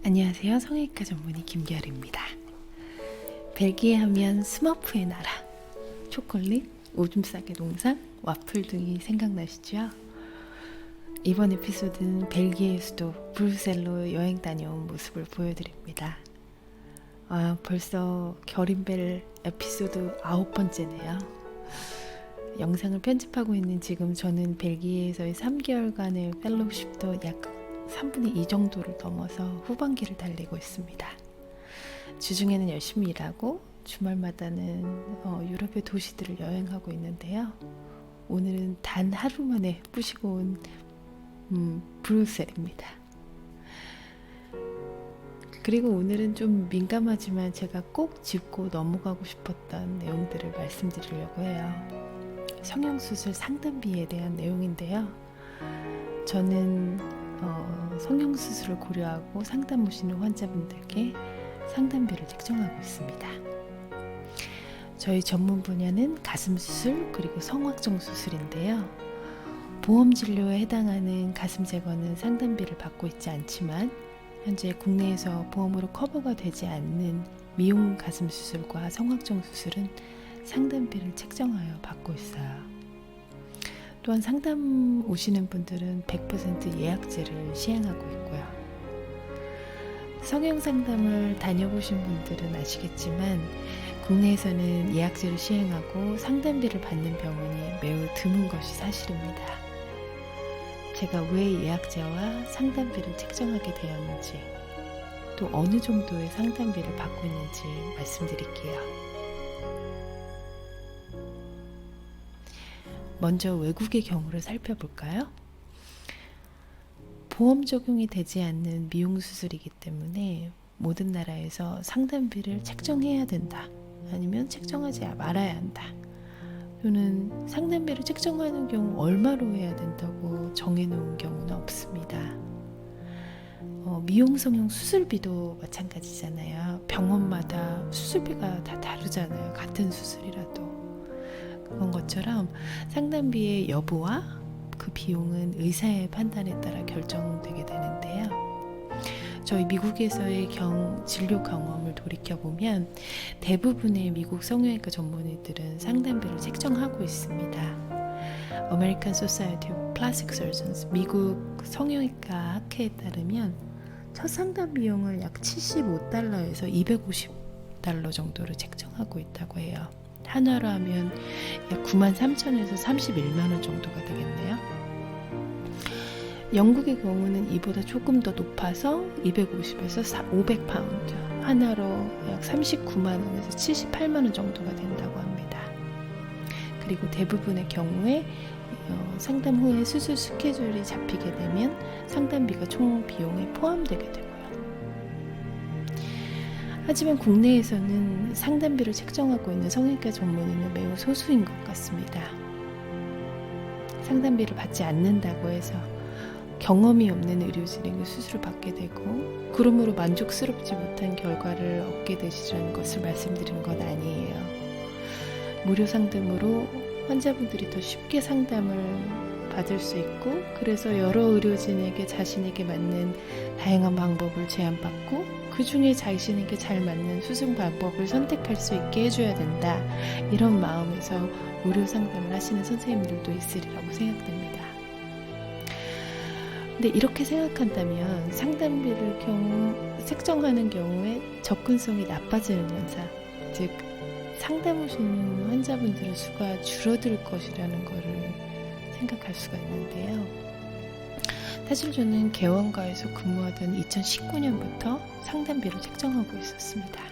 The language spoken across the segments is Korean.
안녕하세요. 성형외과 전문의 김결입니다. 벨기에 하면 스머프의 나라, 초콜릿, 오줌 싸개 동상, 와플 등이 생각나시죠? 이번 에피소드는 벨기에 수도 브뤼셀로 여행 다녀온 모습을 보여드립니다. 벌써 결인벨 에피소드 9번째네요. 영상을 편집하고 있는 지금 저는 벨기에에서의 3개월간의 펠로우십도 약 3분의 2 정도를 넘어서 후반기를 달리고 있습니다. 주중에는 열심히 일하고 주말마다는 유럽의 도시들을 여행하고 있는데요. 오늘은 단 하루 만에 뿌시고 온 브뤼셀입니다. 그리고 오늘은 좀 민감하지만 제가 꼭 짚고 넘어가고 싶었던 내용들을 말씀드리려고 해요. 성형수술 상담비에 대한 내용인데요. 저는 성형수술을 고려하고 상담 오시는 환자분들께 상담비를 책정하고 있습니다. 저희 전문 분야는 가슴수술 그리고 성확정 수술인데요. 보험 진료에 해당하는 가슴 제거는 상담비를 받고 있지 않지만 현재 국내에서 보험으로 커버가 되지 않는 미용 가슴 수술과 성확정 수술은 상담비를 책정하여 받고 있어요. 또한 상담 오시는 분들은 100% 예약제를 시행하고 있고요. 성형 상담을 다녀보신 분들은 아시겠지만 국내에서는 예약제를 시행하고 상담비를 받는 병원이 매우 드문 것이 사실입니다. 제가 왜 예약제와 상담비를 책정하게 되었는지 또 어느 정도의 상담비를 받고 있는지 말씀드릴게요. 먼저 외국의 경우를 살펴볼까요? 보험 적용이 되지 않는 미용 수술이기 때문에 모든 나라에서 상담비를 책정해야 된다. 아니면 책정하지 말아야 한다. 또는 상담비를 책정하는 경우 얼마로 해야 된다고 정해놓은 경우는 없습니다. 미용 성형 수술비도 마찬가지잖아요. 병원마다 수술비가 다 다르잖아요. 같은 수술이라도. 그런 것처럼 상담비의 여부와 그 비용은 의사의 판단에 따라 결정되게 되는데요. 저희 미국에서의 진료 경험을 돌이켜보면 대부분의 미국 성형외과 전문의들은 상담비를 책정하고 있습니다. American Society of Plastic Surgeons, 미국 성형외과 학회에 따르면 첫 상담 비용을 약 $75에서 $250 정도로 책정하고 있다고 해요. 한화로 하면 약 93,000에서 310,000원 정도가 되겠네요. 영국의 경우는 이보다 조금 더 높아서 250에서 500파운드, 한화로 약 39만원에서 78만원 정도가 된다고 합니다. 그리고 대부분의 경우에 상담 후에 수술 스케줄이 잡히게 되면 상담비가 총 비용에 포함되게 되고요. 하지만 국내에서는 상담비를 책정하고 있는 성형외과 전문의는 매우 소수인 것 같습니다. 상담비를 받지 않는다고 해서 경험이 없는 의료진에게 수술을 받게 되고 그러므로 만족스럽지 못한 결과를 얻게 되시라는 것을 말씀드리는 건 아니에요. 무료 상담으로 환자분들이 더 쉽게 상담을 받을 수 있고 그래서 여러 의료진에게 자신에게 맞는 다양한 방법을 제안받고 그 중에 자신에게 잘 맞는 수술 방법을 선택할 수 있게 해줘야 된다. 이런 마음에서 무료 상담을 하시는 선생님들도 있으리라고 생각됩니다. 근데 이렇게 생각한다면 상담비를 책정하는 경우에 접근성이 나빠지는 현상, 즉 상담 오시는 환자분들의 수가 줄어들 것이라는 것을 생각할 수가 있는데요. 사실 저는 개원가에서 근무하던 2019년부터 상담비를 책정하고 있었습니다.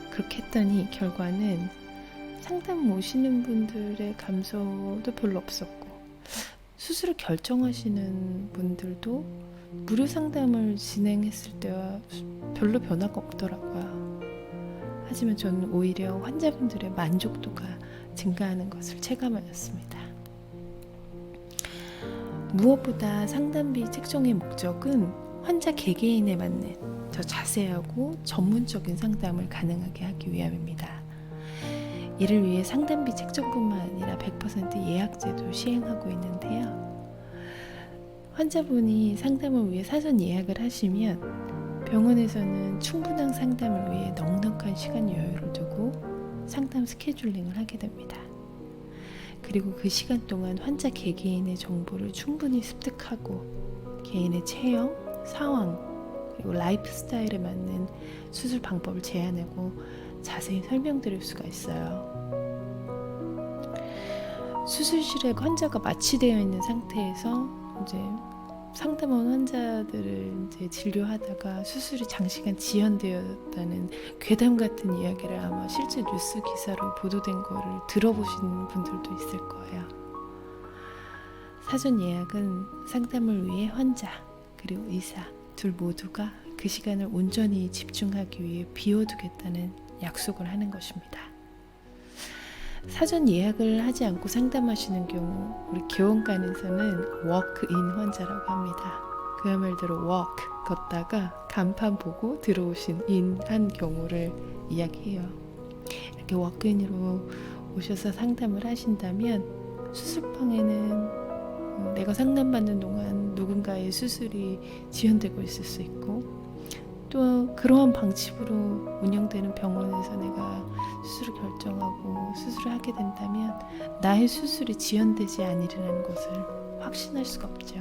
그렇게 했더니 결과는 상담 오시는 분들의 감소도 별로 없었고 수술을 결정하시는 분들도 무료 상담을 진행했을 때와 별로 변화가 없더라고요. 하지만 저는 오히려 환자분들의 만족도가 증가하는 것을 체감하였습니다. 무엇보다 상담비 책정의 목적은 환자 개개인에 맞는 더 자세하고 전문적인 상담을 가능하게 하기 위함입니다. 이를 위해 상담비 책정뿐만 아니라 100% 예약제도 시행하고 있는데요. 환자분이 상담을 위해 사전 예약을 하시면 병원에서는 충분한 상담을 위해 넉넉한 시간 여유를 두고 상담 스케줄링을 하게 됩니다. 그리고 그 시간 동안 환자 개개인의 정보를 충분히 습득하고 개인의 체형, 상황, 그리고 라이프 스타일에 맞는 수술 방법을 제안하고 자세히 설명드릴 수가 있어요. 수술실에 환자가 마취되어 있는 상태에서 이제 상담원 환자들을 이제 진료하다가 수술이 장시간 지연되었다는 괴담 같은 이야기를 아마 실제 뉴스 기사로 보도된 거를 들어보신 분들도 있을 거예요. 사전 예약은 상담을 위해 환자 그리고 의사 둘 모두가 그 시간을 온전히 집중하기 위해 비워두겠다는 약속을 하는 것입니다. 사전 예약을 하지 않고 상담하시는 경우 우리 개원간에서는 워크인 환자라고 합니다. 그야말로 워크 걷다가 간판 보고 들어오신 인 한 경우를 이야기해요. 이렇게 워크인으로 오셔서 상담을 하신다면 수술방에는 내가 상담받는 동안 누군가의 수술이 지연되고 있을 수 있고 또 그러한 방침으로 운영되는 병원에서 내가 수술을 결정하고 수술을 하게 된다면 나의 수술이 지연되지 않으리라는 것을 확신할 수가 없죠.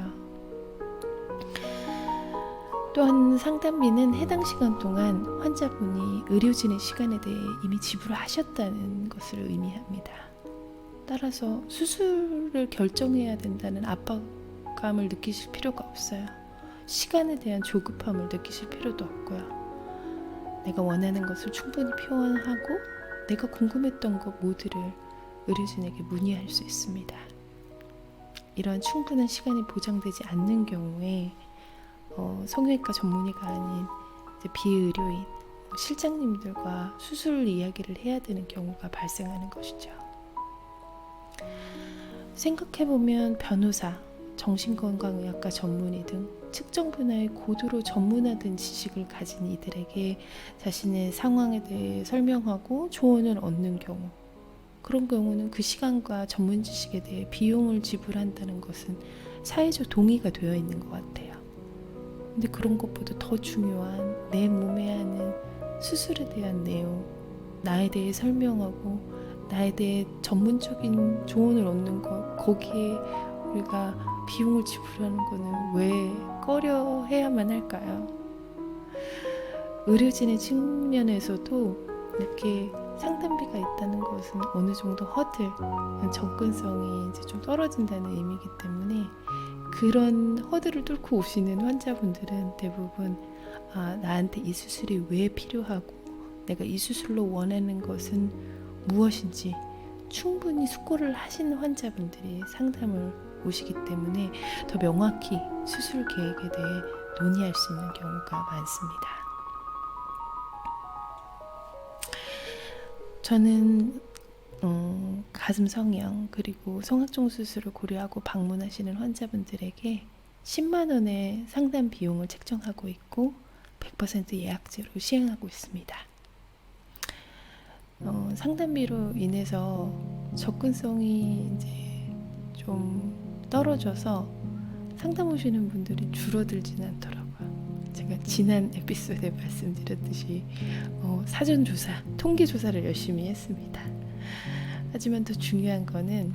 또한 상담비는 해당 시간 동안 환자분이 의료진의 시간에 대해 이미 지불하셨다는 것을 의미합니다. 따라서 수술을 결정해야 된다는 압박감을 느끼실 필요가 없어요. 시간에 대한 조급함을 느끼실 필요도 없고요. 내가 원하는 것을 충분히 표현하고 내가 궁금했던 것 모두를 의료진에게 문의할 수 있습니다. 이런 충분한 시간이 보장되지 않는 경우에 성형외과 전문의가 아닌 이제 비의료인, 실장님들과 수술 이야기를 해야 되는 경우가 발생하는 것이죠. 생각해보면 변호사, 정신건강의학과 전문의 등 특정 분야의 고도로 전문화된 지식을 가진 이들에게 자신의 상황에 대해 설명하고 조언을 얻는 경우, 그런 경우는 그 시간과 전문 지식에 대해 비용을 지불한다는 것은 사회적 동의가 되어 있는 것 같아요. 근데 그런 것보다 더 중요한 내 몸에 하는 수술에 대한 내용, 나에 대해 설명하고 나에 대해 전문적인 조언을 얻는 것, 거기에 우리가 비용을 지불하는 거는 왜 꺼려 해야만 할까요? 의료진의 측면에서도 이렇게 상담비가 있다는 것은 어느 정도 허들, 접근성이 이제 좀 떨어진다는 의미이기 때문에 그런 허들을 뚫고 오시는 환자분들은 대부분 나한테 이 수술이 왜 필요하고 내가 이 수술로 원하는 것은 무엇인지 충분히 숙고를 하시는 환자분들이 상담을 오시기 때문에 더 명확히 수술 계획에 대해 논의할 수 있는 경우가 많습니다. 저는 가슴 성형 그리고 성악종 수술을 고려하고 방문하시는 환자분들에게 10만 원의 상담 비용을 책정하고 있고 100% 예약제로 시행하고 있습니다. 상담비로 인해서 접근성이 이제 좀 떨어져서 상담 오시는 분들이 줄어들지는 않더라고요. 제가 지난 에피소드에 말씀드렸듯이 사전조사, 통계조사를 열심히 했습니다. 하지만 더 중요한 거는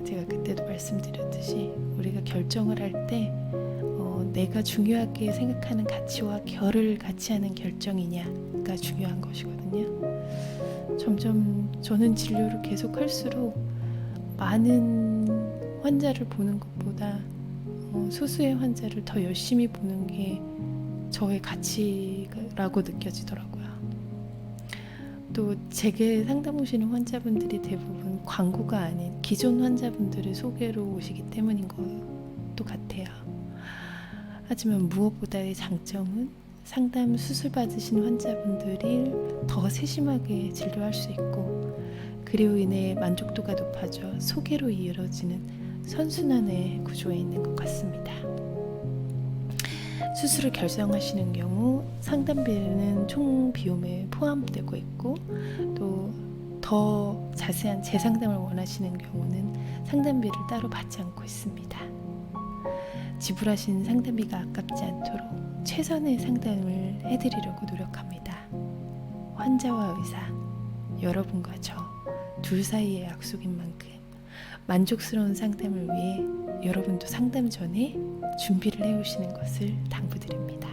제가 그때도 말씀드렸듯이 우리가 결정을 할 때 내가 중요하게 생각하는 가치와 결을 같이 하는 결정이냐가 중요한 것이거든요. 점점 저는 진료를 계속 할수록 많은 환자를 보는 것보다 소수의 환자를 더 열심히 보는 게 저의 가치라고 느껴지더라고요. 또 제게 상담 오시는 환자분들이 대부분 광고가 아닌 기존 환자분들의 소개로 오시기 때문인 것도 같아요. 하지만 무엇보다의 장점은 상담 수술 받으신 환자분들이 더 세심하게 진료할 수 있고 그로 인해 만족도가 높아져 소개로 이루어지는 선순환의 구조에 있는 것 같습니다. 수술을 결정하시는 경우 상담비는 총 비용에 포함되고 있고 또 더 자세한 재상담을 원하시는 경우는 상담비를 따로 받지 않고 있습니다. 지불하신 상담비가 아깝지 않도록 최선의 상담을 해드리려고 노력합니다. 환자와 의사, 여러분과 저 둘 사이의 약속인 만큼 만족스러운 상담을 위해 여러분도 상담 전에 준비를 해오시는 것을 당부드립니다.